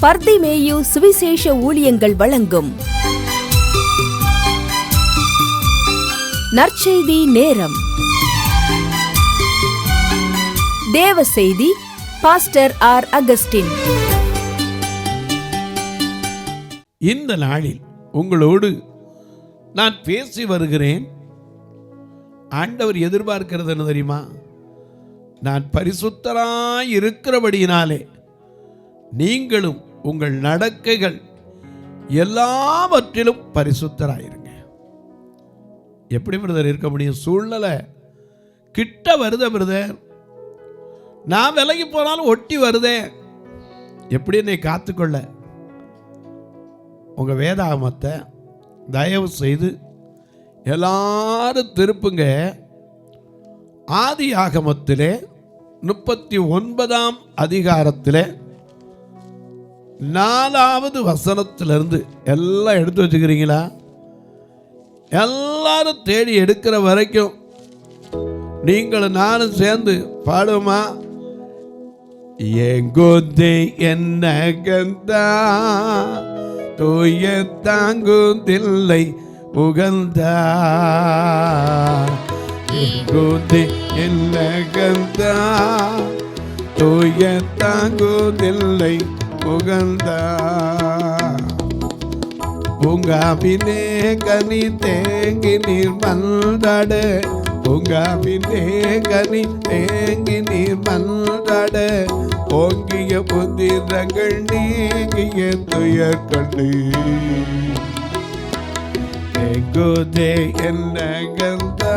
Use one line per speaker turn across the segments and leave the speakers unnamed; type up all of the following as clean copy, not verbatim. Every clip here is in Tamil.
பர்திமேயு சுவிசேஷ ஊழியங்கள் வழங்கும் நற்செய்தி நேரம். தேவ செய்தி பாஸ்டர் ஆர். அகஸ்டின்.
இந்த நாளில் உங்களோடு நான் பேசி வருகிறேன். ஆண்டவர் எதிர்பார்க்கிறது என்ன தெரியுமா? நான் பரிசுத்தராய் இருக்கிறபடியினாலே நீங்களும் உங்கள் நடக்கைகள் எல்லாவற்றிலும் பரிசுத்தராயிருங்க. எப்படி பிரதர் இருக்க முடியும்? சூழ்நிலை கிட்ட வருத பிரதர், நான் விலகி போனாலும் ஒட்டி வருதே, எப்படி என்னை காத்துக்கொள்ள? உங்க வேதாகமத்தை தயவு செய்து எல்லாரும் திருப்புங்க. ஆதி ஆகமத்திலே 39ஆம் அதிகாரத்திலே 4வது வசனத்திலிருந்து எல்லாம் எடுத்து வச்சுக்கிறீங்களா? எல்லாரும் தேடி எடுக்கிற வரைக்கும் நீங்களும் நானும் சேர்ந்து பாடுமா? எங்கோந்தே என்ன கந்தா தூய தாங்குதில்லை உகந்தா, எங்கோந்தே என்ன கந்தா தூய தாங்குதில்லை உகந்தா, பூங்காவினே கனி தேங்கி நீர் மன்றாட, பூங்காவினே கனி தேங்கி நீர் மன்றாட, ஓங்கிய புத்திரங்கள் நீங்கிய துயர் கண்டு, எங்கோதே என்ன கந்தா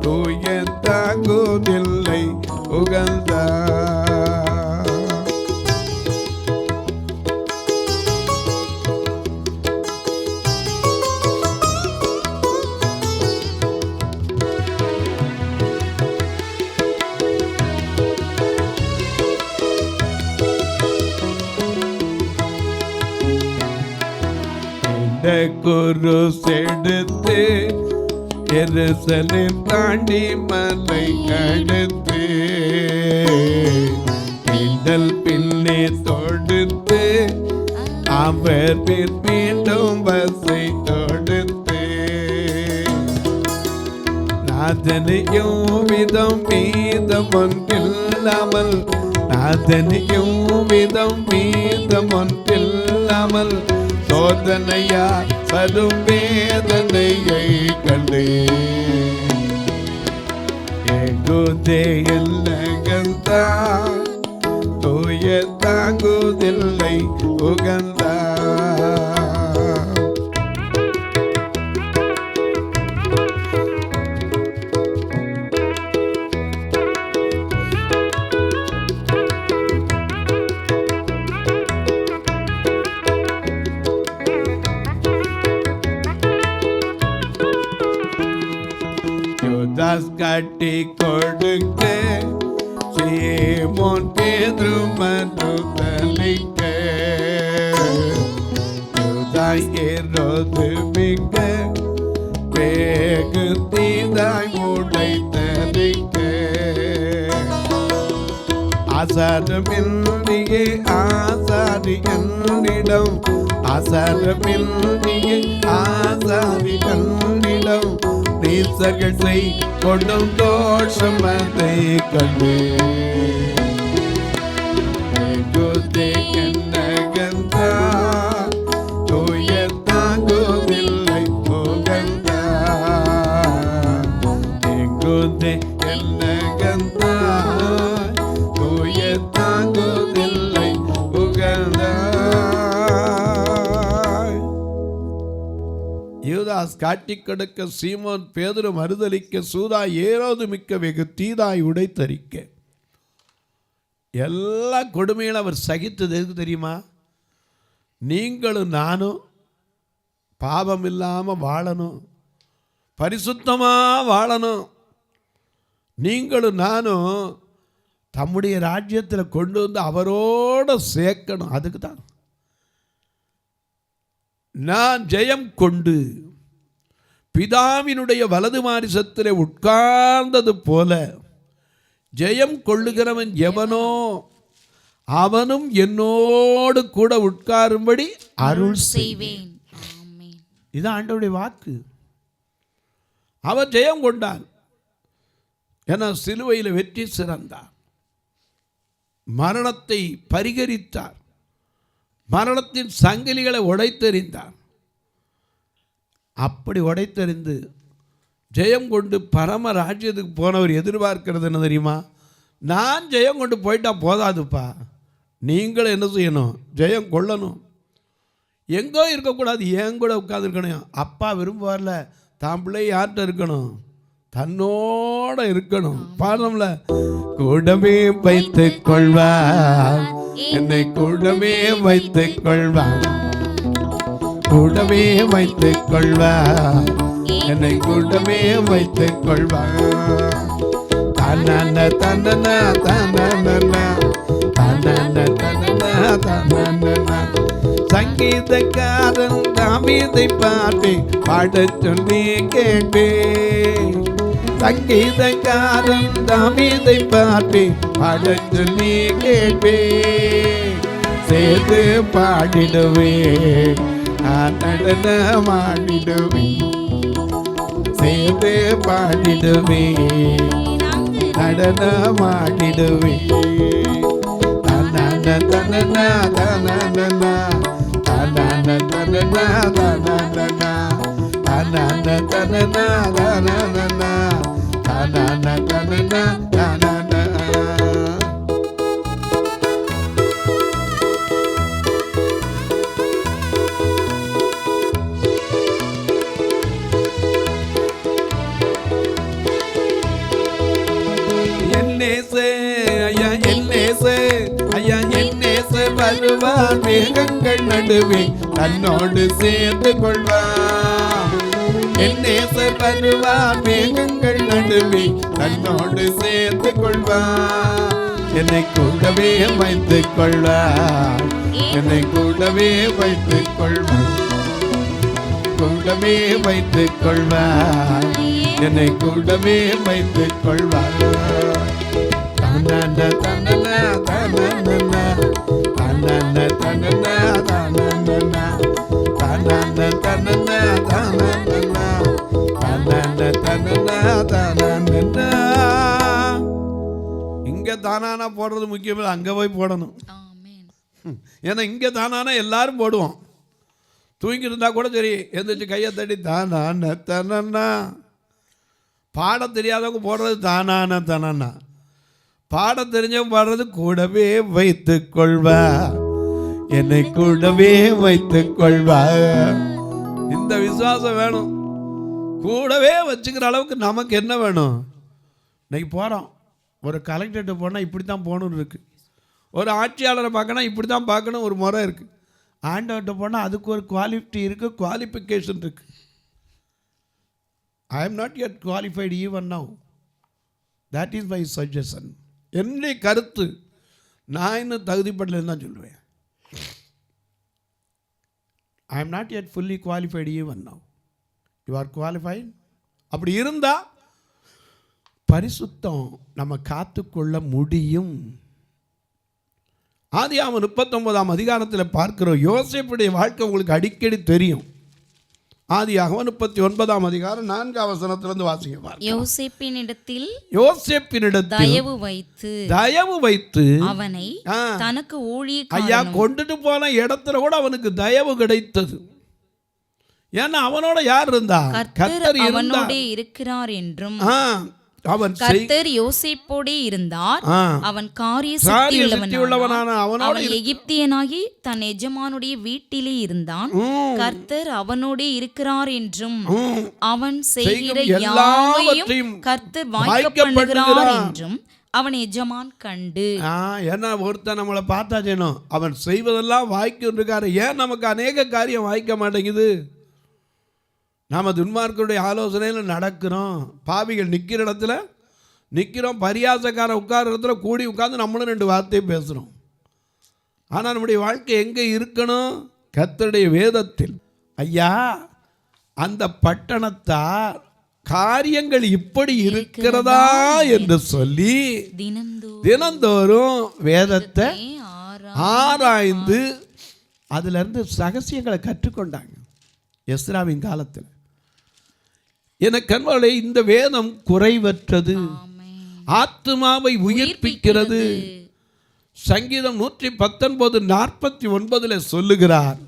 தூய தாங்குதில்லை உகந்தா. குரு செடுத்து எருசலேம் தாண்டி மலை அடுத்து, பின்னல் பின்னே தொடுத்து அவர் மீண்டும் வசை தொடுத்து, நாதனையும் விதம் மீதம் ஒன்றில்லாமல், நாதனையும் விதம் மீதம் ஒன்றில்லாமல், சோதனையா படும் வேதனையை கண்டு, எங்கோதே என்ன கந்தா தூய தாங்குதில்லை உகந்தா. காட்டி கொடுக்க சீமோன் பேதுரு மறுதலிக்க, யூதாய் ஏரோது மிக்க வேகு தீதாய் உடைத்தரிக்க, ஆசாரமில்லியே ஆசாரி என்னிடம், ஆசாரமில்லியே ஆசாரி என்னிடம், நீசகை கொண்டும் தோஷம் அதை கண்டு, எங்கோதே என்ன கந்தா தூய தாங்குதில்லை உகந்தா, எங்கோதே என்ன கந்தா தூய தாங்குதில்லை உகந்தா. யூதாஸ் காட்டிக் கொடுக்க, சீமோன் பேதுரு மறுதலிக்க, சூதா ஏரோது மிக்க வெகு தீதாய் உடைத்தரிக்க, எல்லா கொடுமையிலும் அவர் சகித்தது எதுக்கு தெரியுமா? நீங்களும் நானும் பாவம் இல்லாமல் வாழணும், பரிசுத்தமா வாழணும். நீங்களும் நானும் தம்முடைய ராஜ்யத்தில் கொண்டு வந்து அவரோட சேர்க்கணும். அதுக்கு தான் நான் ஜெயம் கொண்டு பிதாவினுடைய வலது மாரிசத்திலே உட்கார்ந்தது போல ஜெயம் கொள்ளுகிறவன் எவனோ அவனும் என்னோடு கூட உட்காரும்படி அருள்
செய்வேன். ஆமென்.
இது ஆண்டவருடைய வாக்கு. அவர் ஜெயம் கொண்டார். என சிலுவையில் வெற்றி சிறந்தார். மரணத்தை பரிகரித்தார். மரணத்தின் சங்கிலிகளை உடைத்தெறிந்தார். அப்படி உடைத்தெறிந்து ஜெயம் கொண்டு பரம ராஜ்யத்துக்கு போனவர் எதிர்பார்க்கிறது என்ன தெரியுமா? நான் ஜெயம் கொண்டு போயிட்டா போதாதுப்பா, நீங்களும் என்ன செய்யணும்? ஜெயம் கொள்ளணும். எங்கோ இருக்கக்கூடாது, ஏன் கூட உட்காந்துருக்கணும். அப்பா விரும்புவார்ல, தான் பிள்ளை யார்கிட்ட இருக்கணும்? தன்னோட இருக்கணும். பாடம்ல, கூடவே வைத்துக் கொள்வார், என்னை கூடவே வைத்துக் கொள்வார், கூடவே வைத்துக் கொள்வார், என்னை கூடவே வைத்துக் கொள்வார். தனன தனன தனன தனன தனன தனன. சங்கீதக்காரன் தாவீதை பாடி பாடச் சொல்லி கேட்டேன். சங்கீதக்காரன் தாவீதை பாடி பாடச் சொல்லி கேட்டேன். சேர்த்து பாடிடுவேன், நடனமாடிடுவேன், சேர்த்து பாடிடுவேன், நடனமாடிடுவேன். தனன தனன தனன தனன தனன தனன தனன தனன தனன தனன தனன. வருவான் மேகங்கள் நடுவே தன்னோடு சேர்ந்து கொள்வான். என்னேசர் வருவான் மேகங்கள் நடுவே தன்னோடு சேர்ந்து கொள்வான். என்னை கூடவே வைத்துக் கொள்வான், என்னை கூடவே வைத்துக் கொள்வான், கூடவே வைத்துக் கொள்வான், என்னை கூடவே வைத்துக் கொள்வான். தனன தனன தனன தனன தனன தனன தனன தனன தனன தனன. இங்க தானானா போடுறது முக்கியம் இல்லை, அங்கே போய் போடணும். ஏன்னா இங்கே தானானா எல்லாரும் போடுவோம். தூங்கி இருந்தா கூட சரி, எந்திரிச்சு கையை தட்டி தானான தனனா. பாட தெரியாதவங்க போடுறது தானான தனனா. பாட தெரிஞ்சவங்க பாடுறது கூடவே வைத்துக் கொள்வா, என்னை கூடவே வைத்துக் கொள்வா. இந்த விசுவாசம் வேணும். கூடவே வச்சுக்கிற அளவுக்கு நமக்கு என்ன வேணும்? இன்னைக்கு போகிறோம், ஒரு கலெக்டர்கிட்ட போனால் இப்படி தான் போகணுன்னு இருக்குது. ஒரு ஆட்சியாளரை பார்க்கணும் இப்படி தான் பார்க்கணும் ஒரு முறை இருக்குது. ஆண்டவர்கிட்ட போனால் அதுக்கு ஒரு குவாலிட்டி இருக்குது, குவாலிஃபிகேஷன் இருக்குது. I am not yet qualified even now. That is my suggestion. என்னுடைய கருத்து. நான் இன்னும் தகுதிப்படலன்னு தான் சொல்லுவேன். I am not yet fully qualified even now. You are qualified. அப்படி இருந்தால் பரிசுத்தம் நம்ம காத்துக்கொள்ள முடியும். ஆதியாகமம் 39ஆம் அதிகாரத்தில் பார்க்கிறோம். யோசேப்புடைய வாழ்க்கை உங்களுக்கு அடிக்கடி தெரியும். ஆதியாகமம் 39ஆம் அதிகாரம் 4ஆம் வசனத்திலிருந்து வாசிங்க.
யோசேப்பினிடத்தில்
தயவு வைத்து
அவனை தனக்கு ஊழியக்காரனும்.
ஐயா கொண்டுட்டு போன இடத்துல கூட அவனுக்கு தயவு கிடைத்தது. ஏன்னா அவனோட யார் இருந்தா? கர்த்தர்
அவனோட இருக்கிறார் என்றும்
அவன்
கர்த்தர் யோசேப்போடே இருந்தார். அவன் காரிய சித்தியுள்ளவனான அவன் எகிப்தியனாகி தன் எஜமானுடைய வீட்டிலே இருந்தான். கர்த்தர் அவனோடே இருக்கிறார் என்றும் அவன் செய்கிற யாவையும் கர்த்தர் வாய்க்க பண்ணுகிறார் என்றும் அவன் எஜமான் கண்டு.
ஏன்னா ஒருத்தன் நம்மளை பார்த்தா செய்யணும், அவன் செய்வதெல்லாம் வாய்க்கு இருக்காரு. ஏன் நமக்கு அநேக காரியம் வாய்க்க மாட்டேங்குது? நாம் துன்மார்க்கருடைய ஆலோசனையில் நடக்கிறோம். பாவிகள் நிற்கிற இடத்துல நிற்கிறோம், பரியாசக்கார உட்கார இடத்துல கூடி உட்கார்ந்து நம்மளும் 2 வார்த்தையை பேசுகிறோம். ஆனால் நம்முடைய வாழ்க்கை எங்கே இருக்கணும்? கர்த்தருடைய வேதத்தில். ஐயா, அந்த பட்டணத்தார் காரியங்கள் இப்படி இருக்கிறதா என்று சொல்லி தினந்தோறும் வேதத்தை ஆராய்ந்து அதுல இருந்து ரகசியங்களை கற்றுக்கொண்டாங்க எஸ்ராவின் காலத்தில். எனக்கு அன்பாலே, இந்த வேதம் குறைவற்றது, ஆத்துமாவை உயிர்ப்பிக்கிறது. சங்கீதம் 119:49 சொல்லுகிறார்,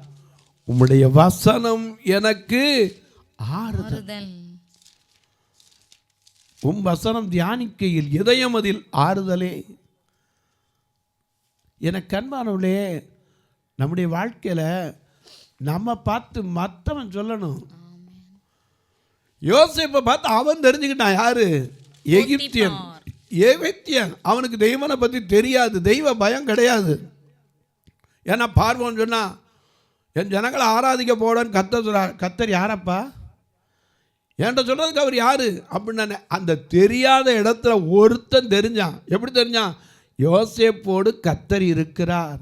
உம்முடைய வசனம் எனக்கு ஆறுதல். உம் வசனம் தியானிக்கையில் இதயம் அதில் ஆறுதலே. எனக்கு அன்பானவர்களே, நம்முடைய வாழ்க்கையில நம்ம பார்த்து மற்றவன் சொல்லணும். யோசேப்பை பார்த்து அவன் தெரிஞ்சுக்கிட்டான், யாரு? எகிப்தியன். அவனுக்கு தெய்வனை பற்றி தெரியாது, தெய்வ பயம் கிடையாது. ஏன்னா பார்வோன்னு சொன்னா, என் ஜனங்களை ஆராதிக்க போடன்னு கத்தர் யாரப்பா என்கிட்ட சொல்றதுக்கு அவர் யாரு அப்படின்னு அந்த தெரியாத இடத்துல ஒருத்தன் தெரிஞ்சான். எப்படி தெரிஞ்சான்? யோசேப்போடு கத்தர் இருக்கிறார்,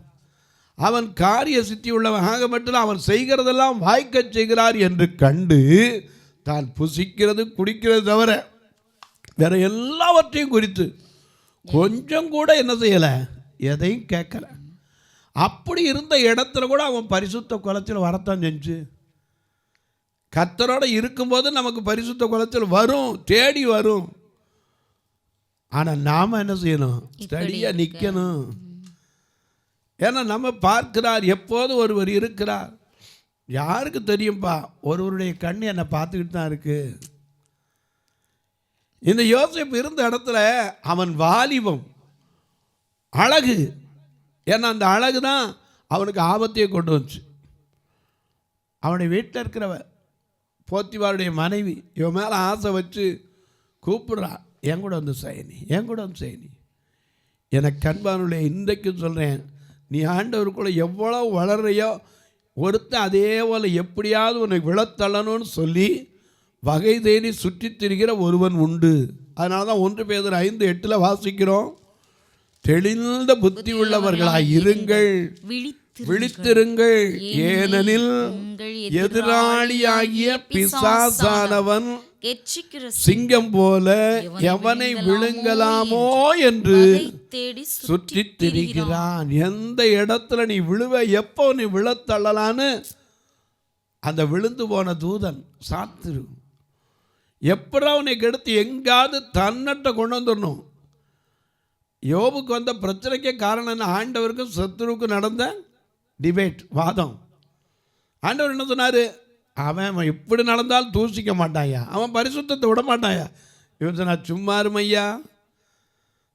அவன் காரிய சித்தி உள்ளவன், ஆக மட்டும் அவன் செய்கிறதெல்லாம் வாய்க்க செய்கிறார் என்று கண்டு தான் புசிக்கிறது குடிக்கிறது தவிர வேற எல்லாவற்றையும் குறித்து கொஞ்சம் கூட என்ன செய்யலை, எதையும் கேட்கல. அப்படி இருந்த இடத்துல கூட அவன் பரிசுத்த குலத்தில் வரத்தான் செஞ்சு. கர்த்தரோட இருக்கும்போது நமக்கு பரிசுத்த குலத்தில் வரும், தேடி வரும். ஆனால் நாம் என்ன செய்யணும்? ஸ்டடியாக நிற்கணும். ஏன்னா நம்ம பார்க்கிறார், எப்போது ஒருவர் இருக்கிறார். யாருக்கு தெரியும்பா, ஒருவருடைய கண் என்னை பார்த்துக்கிட்டு தான் இருக்கு. இந்த யோசேப்பு இருந்த இடத்துல அவன் வாலிபம், அழகு. ஏன்னா அந்த அழகு தான் அவனுக்கு ஆபத்தையே கொண்டு வந்துச்சு. அவனுடைய வீட்டில் இருக்கிறவ போத்திபாருடைய மனைவி இவன் மேலே ஆசை வச்சு கூப்பிடுறா, என் கூட வந்து செய்யணி, என் கூட வந்து செய்யணி. எனக்கு அன்பானுடைய இன்றைக்கு சொல்கிறேன், நீ ஆண்டவருக்குள்ள எவ்வளோ வளர்றையோ ஒருத்தன் அதே போல் எப்படியாவது உன்னை விழத்தள்ளணும்னு சொல்லி வகை தேடி சுற்றி திரிகிற ஒருவன் உண்டு. அதனால தான் 1 பேதுரு 5:8 வாசிக்கிறோம், தெளிந்த புத்தி உள்ளவர்களாய் இருங்கள், விழித்திருங்கள், ஏனெனில் எதிராளியாகிய பிசாசானவன் சிங்கம் போல எவனை விழுங்கலாமோ என்று சுற்றி திரிகிறான். எந்த இடத்துல நீ விழுவ, எப்போ நீ விழத்தள்ளலான்னு அந்த விழுந்து போன தூதன் சாத்திரு. எப்படா உன்னை கெடுத்து எங்காவது தன்னட்ட கொண்டு வந்துடணும். யோபுக்கு வந்த பிரச்சனைக்கே காரணம் என்ன? ஆண்டவருக்கும் சத்துருவுக்கும் நடந்த டிபேட், வாதம். ஆண்டவர் என்ன சொன்னார்? அவன் எப்படி நடந்தாலும் தூசிக்க மாட்டாயா, அவன் பரிசுத்தத்தை விட மாட்டாயா. இவன் சொன்னா, சும்மா இருமையா,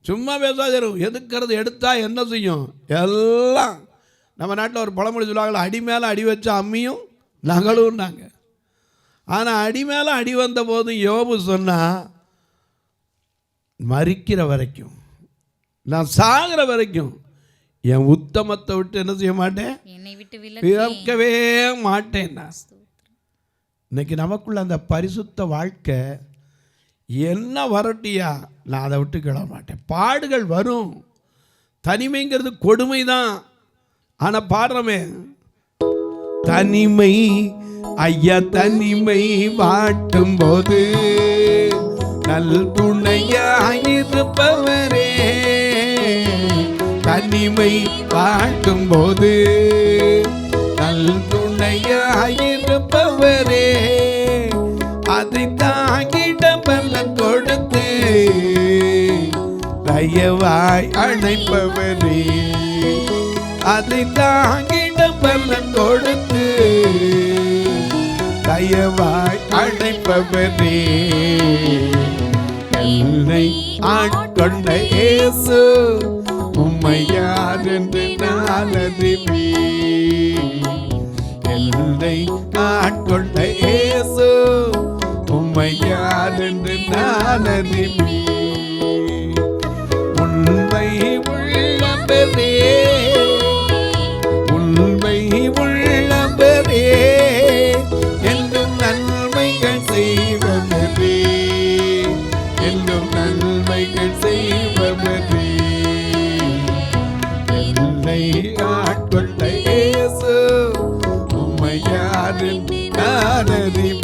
சும்மா பேசாதரும், எதுக்கிறது எடுத்தா என்ன செய்யும்? எல்லாம் நம்ம நாட்டில் ஒரு பழமொழி சொல்லுவாங்களா, அடி மேலே அடி வச்ச அம்மியும் நகலும்னாங்க. ஆனால் அடி மேலே அடி வந்த போதும் யோபு சொன்னா, மரிக்கிற வரைக்கும், நான் சாகிற வரைக்கும் என் உத்தமத்தை விட்டு என்ன செய்ய மாட்டேன், விலக்கவே மாட்டேன். இன்னைக்கு நமக்குள்ள அந்த பரிசுத்த வாழ்க்கை என்ன வரட்டியா, நான் அதை விட்டு கிளம்ப மாட்டேன். பாடுகள் வரும், தனிமைங்கிறது கொடுமை தான். ஆனால் பாடுறமே, தனிமை ஐயா தனிமை வாட்டும் போது நல் துணையாயிருப்பவரே, தனிமை வாட்டும் போது நல் துணையாயிருப்பவரே, அதை தாங்கிட பலன் கொடுத்து தயவாய் அழைப்பவரே, அதை தாங்கிட பலன் கொடுத்து தயவாய் அழைப்பவரே, என்னை ஆட்கொண்ட இயேசு உம்மை யார் என்று நான் அறிவேன். என்னை ஆட்கொண்ட இயேசு உம்மை யார் என்று நான் அறிவேன். உண்மை உள்ளவரே, உண்மை உள்ளவரே, என்றும் நன்மைகள் செய்வதே, என்றும் நன்மைகள் செய்வதே, என்னை ஆட்கொண்ட இயேசு உம்மை யார் என்று நான் அறிவேன்.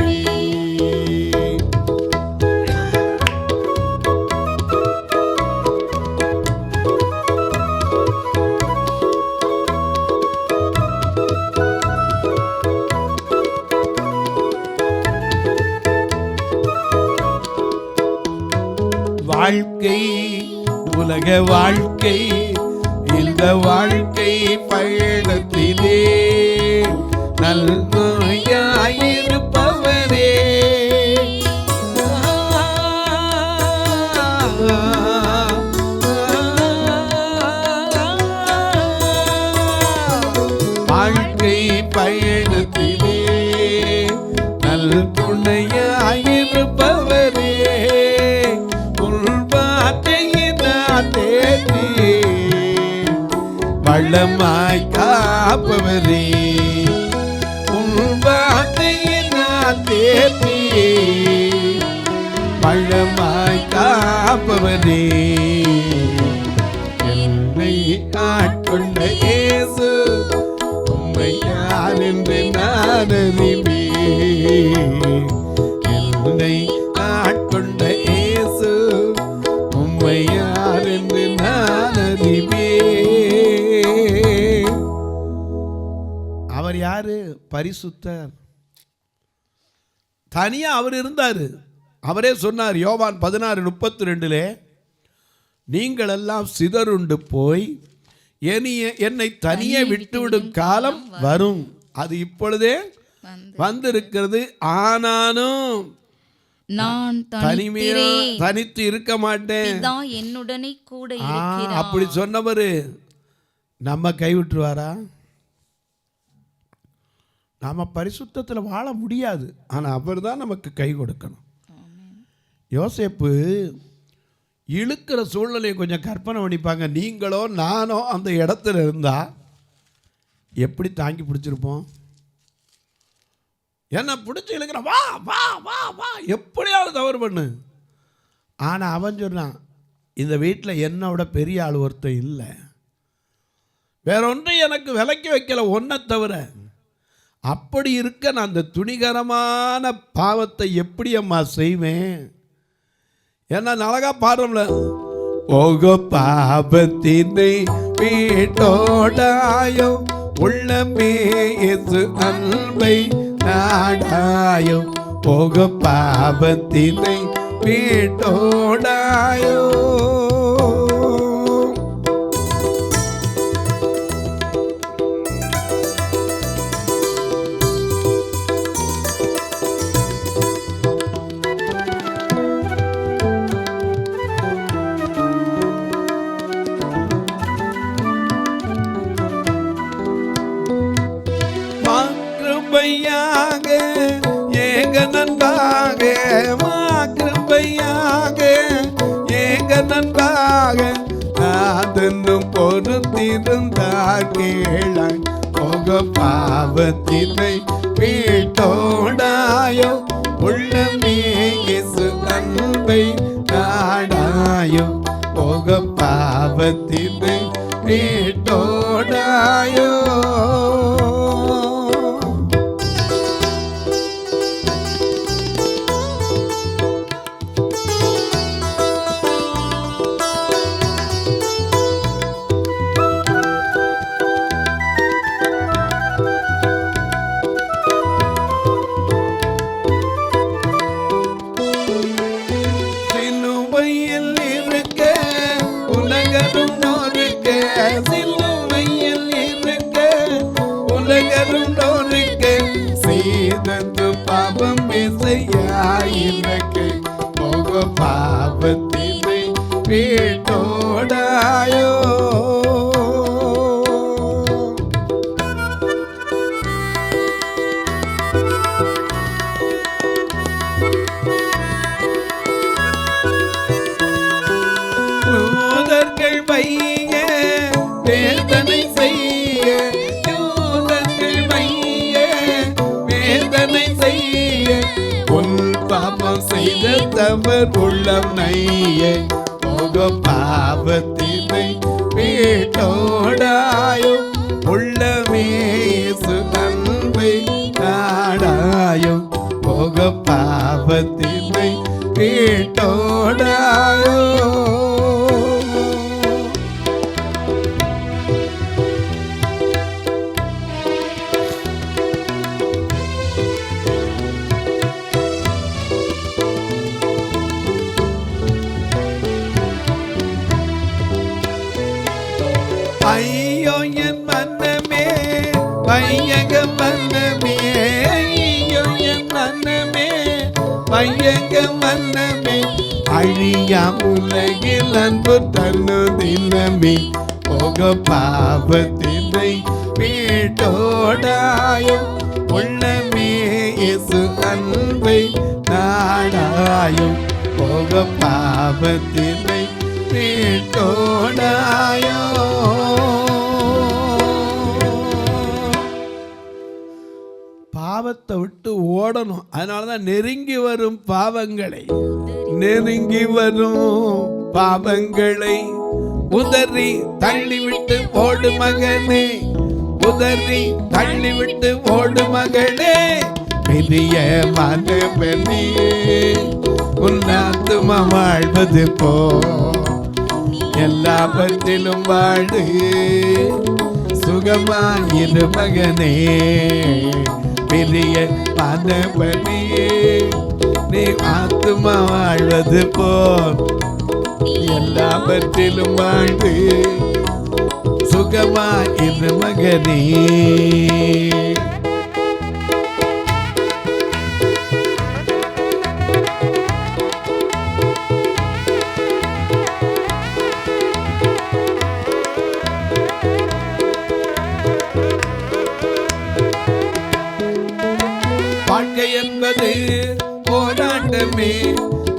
உலக வாழ்க்கை இந்த வாழ்க்கை பயணத்திலே நல்வாயாயிருப்பவரே. வாழ்க்கை பயணத்திலே நல் துணையாயிருப்பவரே. வளமாய் காப்பவரே. வளமாய் காப்பவரே. என்னை ஆட்கொண்ட இயேசு உம்மை யார் என்று நான் அறிவேன். என்னை ஆட்கொண்ட இயேசு உம்மை யார் என்று நான் அறிவேன். அவர் யாரு? பரிசுத்தர். தனியா அவர் இருந்தாரு. அவரே சொன்னார் யோவான் 16:32, நீங்கள் எல்லாம் சிதறுண்டு போய் என்னை தனியே விட்டுவிடும் காலம் வரும், அது இப்பொழுதே வந்திருக்கிறது, ஆனாலும்
நான்
தனித்து இருக்க மாட்டேன்,
என்னுடனே கூட இருக்கிறார்.
அப்படி சொன்னவரு நம்ம கைவிட்டுருவாரா? நாம பரிசுத்தத்தில் வாழ முடியாது. ஆனால் அவர் தான் நமக்கு கை கொடுக்கணும். யோசேப்பு இழுக்கிற சூழ்நிலையை கொஞ்சம் கற்பனை பண்ணிப்பாங்க. நீங்களோ நானோ அந்த இடத்துல இருந்தா எப்படி தாங்கி பிடிச்சிருப்போம்? என்ன பிடிச்சி இழுக்கிற, வா வா வா வா, எப்படியாவது தவறு பண்ணு. ஆனால் அவன் சொன்னான், இந்த வீட்டில் என்னோட பெரிய ஆள் ஒருத்தன் இல்லை, வேற ஒன்றும் எனக்கு விலக்கி வைக்கல ஒன்றை தவிர. அப்படி இருக்க நான் அந்த துணிகரமான பாவத்தை எப்படி அம்மா செய்வேன்? ஏன்னா அழகா பாடுறோம்ல, போக பாபத்தினை வீட்டோடாயோ உள்ளமே இயேசு அன்பை நாடாயோ. போக பாபத்தினை வீட்டோடாயோ. ஏக நன்பாக மாக்கிருபையாக ஏக நன்பாக நாதனும் பொறுத்திருந்தார் கேளாய். போக பாவத்தினை வீட்டோடாயோ உள்ளமே இயேசு அன்பை நாடாயோ. போக பாவத்தினை வீட்டோடாயோ. பாவம் இசையாயிருக்கு. போக பாவத்தினை வீட்டோடாயோ. யூதர்கள் வைய வேதனை செய்ய, யூதர்கள் வைய வேதனை செய்ய, உன் பாவம் செய்த தவறு உள்ளம் நைய. போக பாவத்தினை வீட்டோடாயோ உள்ளமே இயேசு அன்பை நாடாயோ. போக பாவத்தினை வீட்டோடாயோ. ஐயோ என் மன்னமே வையக மன்னமே, ஐயோ என் மன்னமே வையக மன்னமே, அழியா உலகில் அன்பு தருதினமே, போக பாவத்தினை வீட்டோடாயும் உள்ளமே இயேசு அன்பை நாடாயும், போக பாவத்தினை வீட்டோடாயோ. பாவத்தை விட்டு ஓடணும். அதனாலதான் நெருங்கி வரும் பாவங்களை, நெருங்கி வரும் பாவங்களை உதறி தள்ளிவிட்டு ஓடு மகனே, உதறி தள்ளிவிட்டு ஓடு மகளே, பெரிய மனமே உன்னாத்தும வாழ்வது போ எல்லாவற்றிலும் வாழு, சுகமாயிரு மகனே, பெரிய மனமே நீ ஆத்தும வாழ்வது போ எல்லாவற்றிலும் வாழு, சுகமாயிரு மகனே. வாழ்க்கை என்பது போராட்டமே,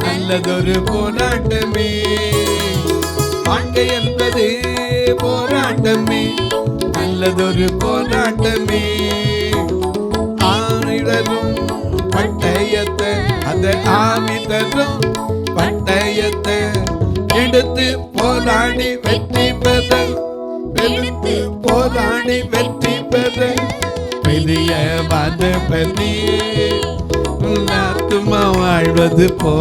நல்லதொரு போராட்டமே, வாழ்க்கை என்பது போராட்டமே, நல்லதொரு போராட்டமே, ஆணிடரும் பட்டயத்தை அந்த ஆவி தரும் பட்டயத்தை எடுத்து போராடி வெற்றி பெற, எடுத்து போராடி வெற்றி பெற, பெரிய மனமே ஆத்துமா வாழ்வது போ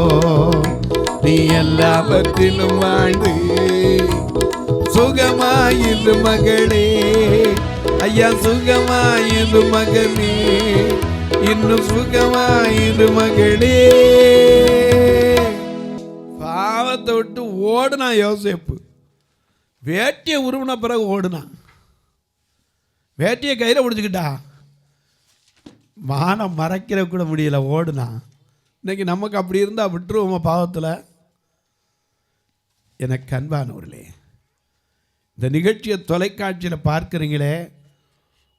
நீ எல்லாவற்றிலும் வாழ்ந்து சுகமாயிரு மகளே, ஐயா சுகமாயிரு மகனே, இன்னும் சுகமாயிரு மகளே. பாவத்தை விட்டு ஓடுனா யோசேப்பு, வேட்டியை உருவின பிறகு ஓடுனான், வேட்டியை கையில் பிடிச்சிக்கிட்டா, வானம் மறைக்கிற கூட முடியல, ஓடுனா. இன்னைக்கு நமக்கு அப்படி இருந்தால் விட்டுருவோமா பாவத்தில்? எனக்கு அன்பானவர்களே, இந்த நிகழ்ச்சியை தொலைக்காட்சியில் பார்க்குறீங்களே,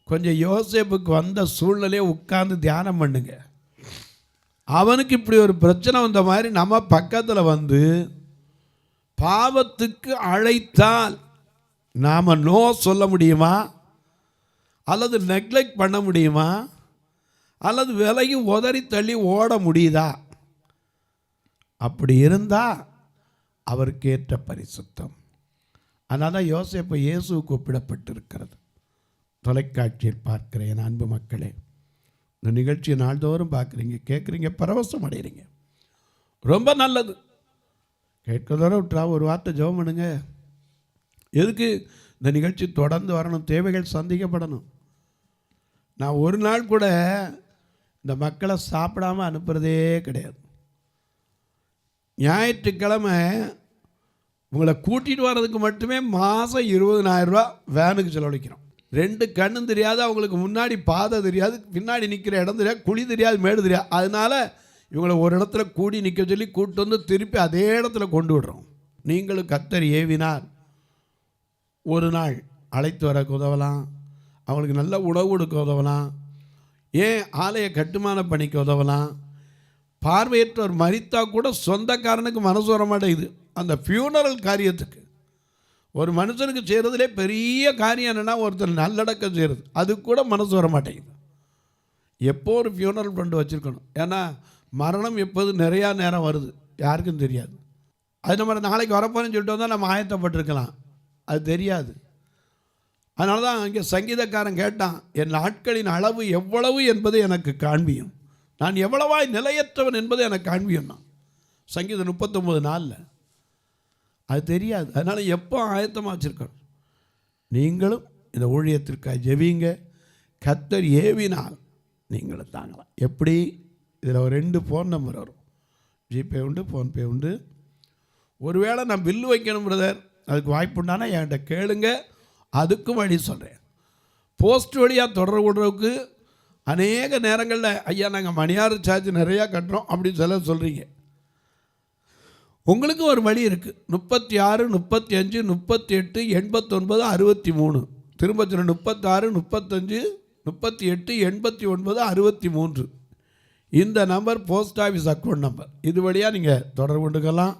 கொஞ்சம் யோசேப்புக்கு வந்த சூழ்நிலையை உட்கார்ந்து தியானம் பண்ணுங்க. அவனுக்கு இப்படி ஒரு பிரச்சனை வந்த மாதிரி நம்ம பக்கத்தில் வந்து பாவத்துக்கு அழைத்தால் நாம் நோ சொல்ல முடியுமா? அல்லது நெக்லெக்ட் பண்ண முடியுமா? அல்லது விலகி உதறி தள்ளி ஓட முடியுதா? அப்படி இருந்தால் அவருக்கு ஏற்ற பரிசுத்தம். அதனால தான் யோசேப்பு இயேசுவுக்கு ஒப்பிடப்பட்டிருக்கிறது. தொலைக்காட்சியில் பார்க்கிற என் அன்பு மக்களே, இந்த நிகழ்ச்சியை நாள்தோறும் பார்க்குறீங்க, கேட்குறீங்க, பரவசம் அடைகிறீங்க, ரொம்ப நல்லது. கேட்கறதோட விட்டுறா ஒரு வார்த்தை ஜெபம் பண்ணுங்க. எதுக்கு? இந்த நிகழ்ச்சி தொடர்ந்து வரணும், தேவைகள் சந்திக்கப்படணும். நான் ஒரு நாள் கூட இந்த மக்களை சாப்பிடாமல் அனுப்புகிறதே கிடையாது. ஞாயிற்றுக்கிழமை உங்களை கூட்டிகிட்டு வர்றதுக்கு மட்டுமே மாதம் 20,000 ரூபா வேனுக்கு செலவழிக்கிறோம். 2 கண்ணும் தெரியாது, அவங்களுக்கு முன்னாடி பாதை தெரியாது, பின்னாடி நிற்கிற இடம் தெரியாது, குழி தெரியாது, மேடு தெரியாது. அதனால் இவங்களை ஒரு இடத்துல கூடி நிற்க சொல்லி கூப்பிட்டு வந்து திருப்பி அதே இடத்துல கொண்டு விடுறோம். நீங்களும் கர்த்தர் ஏவினார் ஒரு நாள் அழைத்து வரக்கு உதவலாம், அவங்களுக்கு நல்ல உணவு கொடுக்க உதவலாம், ஏன் ஆலய கட்டுமான பணிக்கு உதவலாம். பார்வையற்றவர் மரித்தா கூட சொந்தக்காரனுக்கு மனசு வர மாட்டேங்குது. அந்த ஃபியூனரல் காரியத்துக்கு ஒரு மனுஷனுக்கு செய்கிறதுலே பெரிய காரியம் என்னென்னா ஒருத்தர் நல்லடக்கம் செய்கிறது, அது கூட மனசு வர மாட்டேங்குது. எப்போ ஒரு ஃபியூனரல் ஃபண்டு வச்சுருக்கணும். ஏன்னா மரணம் எப்போது நிறையா நேரம் வருது யாருக்கும் தெரியாது. அது நம்ம நாளைக்கு வரப்போன்னு சொல்லிட்டு வந்தால் நம்ம ஆயத்தப்பட்டிருக்கலாம், அது தெரியாது. அதனால தான் இங்கே சங்கீதக்காரன் கேட்டான், என் நாட்களின் அளவு எவ்வளவு என்பதை எனக்கு காண்பியும், நான் எவ்வளவாய் நிலையற்றவன் என்பதை எனக்கு காண்பியும். நான் சங்கீதம் 39:4 அது தெரியாது. அதனால் எப்போ ஆயத்தமாக வச்சுருக்கணும். நீங்களும் இந்த ஊழியத்திற்காக ஜெபிங்க. கர்த்தர் ஏவினால் நீங்களும் தாங்கலாம். எப்படி? இதில் ஒரு 2 ஃபோன் நம்பர் வரும், ஜிபே உண்டு, ஃபோன்பே உண்டு. ஒருவேளை நான் பில்லு வைக்கணும் பிரதர், அதுக்கு வாய்ப்பு உண்டானா என்கிட்ட கேளுங்க, அதுக்கும் வழி சொல்கிறேன். போஸ்ட் வழியாக தொடர்பு கொள்றதுக்கு அநேக நேரங்களில் ஐயா நாங்கள் மணியார் சார்ஜ் நிறையா கட்டுறோம் அப்படின்னு சொல்கிறீங்க. உங்களுக்கு ஒரு வழி இருக்குது. 36 35 38 89 63. திரும்ப 36 35 38 89 63. இந்த number post office account number. இது வழியாக நீங்கள் தொடர்பு கொண்டுக்கலாம்.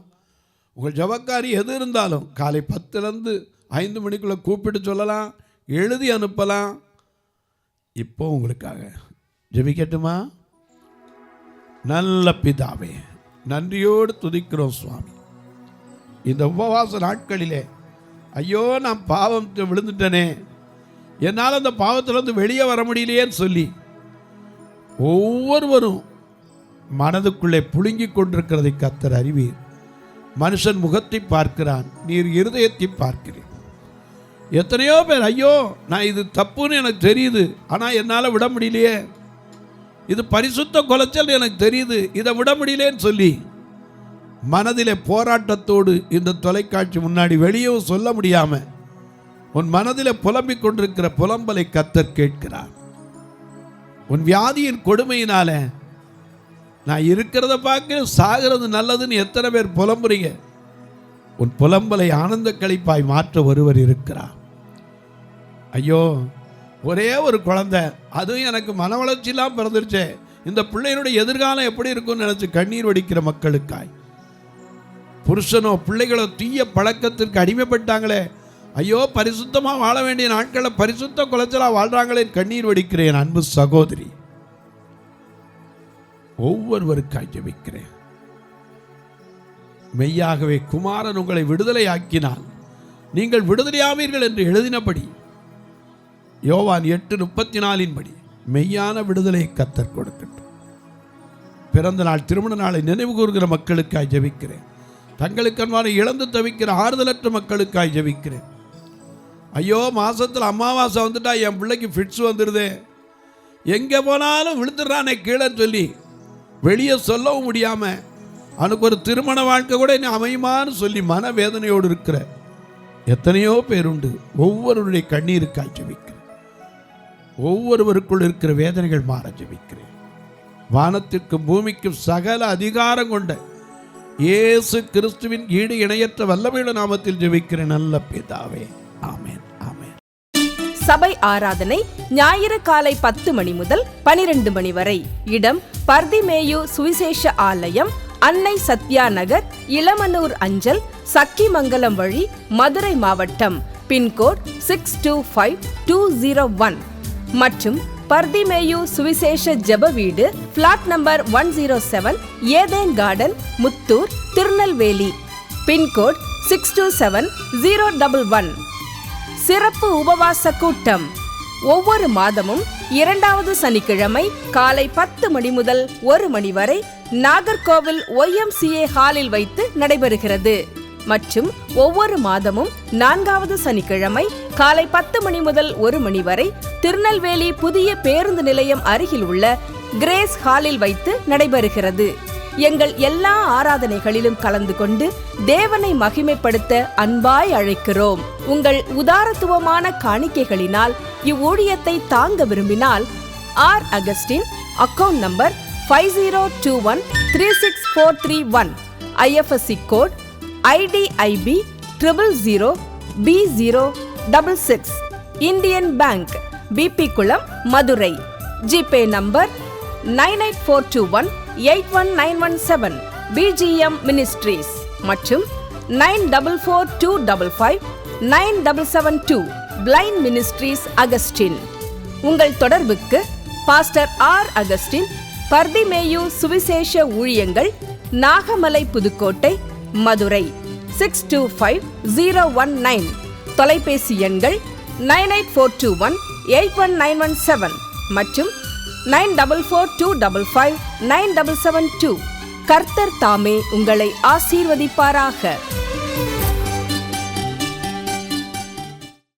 உங்கள் ஜபக்காரி எது இருந்தாலும் காலை 10லேருந்து 5 மணிக்குள்ளே கூப்பிட்டு சொல்லலாம், எழுதி அனுப்பலாம். இப்போ உங்களுக்காக ஜெபிக்கட்டுமா? நல்ல பிதாவே, நன்றியோடு துதிக்கிறோம் சுவாமி. இந்த உபவாச நாட்களிலே ஐயோ நான் பாவத்தை விழுந்துட்டேனே, என்னால் அந்த பாவத்திலிருந்து வெளியே வர முடியலையேன்னு சொல்லி ஒவ்வொருவரும் மனதுக்குள்ளே புழுங்கி கொண்டிருக்கிறதை கர்த்தர் அறிவீர். மனுஷன் முகத்தை பார்க்கிறான், நீர் இருதயத்தை பார்க்கிறீர். எத்தனையோ பேர் ஐயோ நான் இது தப்புன்னு எனக்கு தெரியுது, ஆனால் என்னால் விட முடியலையே, இது பரிசுத்த கொலைச்சல் எனக்கு தெரியுது, இதை விட முடியலேன்னு சொல்லி மனதிலே போராட்டத்தோடு இந்த தொலைக்காட்சி முன்னாடி வெளியே சொல்ல முடியாமல் உன் மனதிலே புலம்பிக் கொண்டிருக்கிற புலம்பலை கர்த்தர் கேட்கிறார். உன் வியாதியின் கொடுமையினால நான் இருக்கிறத பார்க்க சாகிறது நல்லதுன்னு எத்தனை பேர் புலம்புறீங்க? உன் புலம்பலை ஆனந்த களிப்பாய் மாற்ற ஒருவர் இருக்கிறார். ஐயோ ஒரே ஒரு குழந்தை, அதுவும் எனக்கு மன வளர்ச்சியெல்லாம் பிறந்துருச்சே, இந்த பிள்ளையினுடைய எதிர்காலம் எப்படி இருக்கும்னு நினச்சி கண்ணீர் வடிக்கிற மக்களுக்காய், புருஷனோ பிள்ளைகளோ தீய பழக்கத்திற்கு அடிமைப்பட்டாங்களே, ஐயோ பரிசுத்தமாக வாழ வேண்டிய நாட்களை பரிசுத்த குலைச்சலாக வாழ்கிறாங்களே கண்ணீர் வடிக்கிறேன். அன்பு சகோதரி, ஒவ்வொருவருக்காய் ஜெபிக்கிறேன். மெய்யாகவே குமாரன் உங்களை விடுதலை ஆக்கினால் நீங்கள் விடுதலையாவீர்கள் என்று எழுதினபடி யோவான் 8:34 படி மெய்யான விடுதலை கர்த்தர் கொடுக்கட்டும். பிறந்த நாள் திருமண நாளை நினைவு கூறுகிற மக்களுக்காய் ஜெபிக்கிறேன். தங்களுக்கன்பான இழந்து தவிக்கிற ஆறுதலற்ற மக்களுக்காய் ஜெபிக்கிறேன். ஐயோ மாசத்தில் அமாவாசை வந்துட்டா என் பிள்ளைக்கு ஃபிட்ஸ் வந்துடுதே, எங்கே போனாலும் விழுந்துடுறானே கீழே சொல்லி வெளியே சொல்லவும் முடியாமல் அவனுக்கு ஒரு திருமண வாழ்க்கை கூட என்ன அமையுமான்னு சொல்லி மனவேதனையோடு இருக்கிற எத்தனையோ பேருண்டு. ஒவ்வொருவருடைய கண்ணீருக்காய் ஜெபிக்கிறேன். ஒவ்வொருவருக்குள் இருக்கிற வேதனைகள் மாற ஜெபிக்கிறேன். வானத்திற்கும் பூமிக்கும் சகல அதிகாரம் கொண்ட இயேசு கிறிஸ்துவின் ஈடு இணையற்ற வல்லமையுள்ள நாமத்தில் ஜெபிக்கிறேன் நல்ல பிதாவே, ஆமென், ஆமென்.
சபை ஆராதனை ஞாயிறு காலை 10 மணி முதல் 12 மணி வரை. இடம் பர்திமேயு சுவிசேஷ ஆலயம், அன்னை சத்யா நகர், இளமனூர் அஞ்சல், சக்கிமங்கலம் வழி, மதுரை மாவட்டம். பின்கோட் 625201 மற்றும் பர்திமேயு சுவிசேஷ ஜெப வீடு, flat number 107, Eden garden, Muthur, Tirunelveli. Pin code 627011. சிறப்பு உபவாச கூட்டம் ஒவ்வொரு மாதமும் 2வது சனிக்கிழமை காலை 10 மணி முதல் 1 மணி வரை நாகர்கோவில் YMCA ஹாலில் வைத்து நடைபெறுகிறது. மற்றும் ஒவ்வொரு மாதமும் 4வது சனிக்கிழமை காலை 10 மணி முதல் 1 மணி வரை திருநெல்வேலி புதிய பேருந்து நிலையம் அருகில் உள்ள கிரேஸ் ஹாலில் வைத்து நடைபெறுகிறது. எங்கள் எல்லா ஆராதனைகளிலும் கலந்து கொண்டு தேவனை மகிமைப்படுத்த அன்பாய் அழைக்கிறோம். உங்கள் உதாரத்துவமான காணிக்கைகளினால் இவ்வூழியத்தை தாங்க விரும்பினால் R Augustine, account number 5021364331, IFSC code IDIB 000B066, Indian bank, BP Kulam, Madurai. GPay number 9842181917, BGM ministries மற்றும் 9442559772, பிளைண்ட் மினிஸ்ட்ரீஸ் அகஸ்டின். உங்கள் தொடர்புக்கு பாஸ்டர் ஆர் அகஸ்டின், பர்திமேயு சுவிசேஷ ஊழியங்கள், நாகமலை, புதுக்கோட்டை, மதுரை 625019. தொலைபேசி எண்கள் 9842181917 மற்றும் 9442559772. கர்த்தர் தாமே உங்களை ஆசீர்வதிப்பாராக.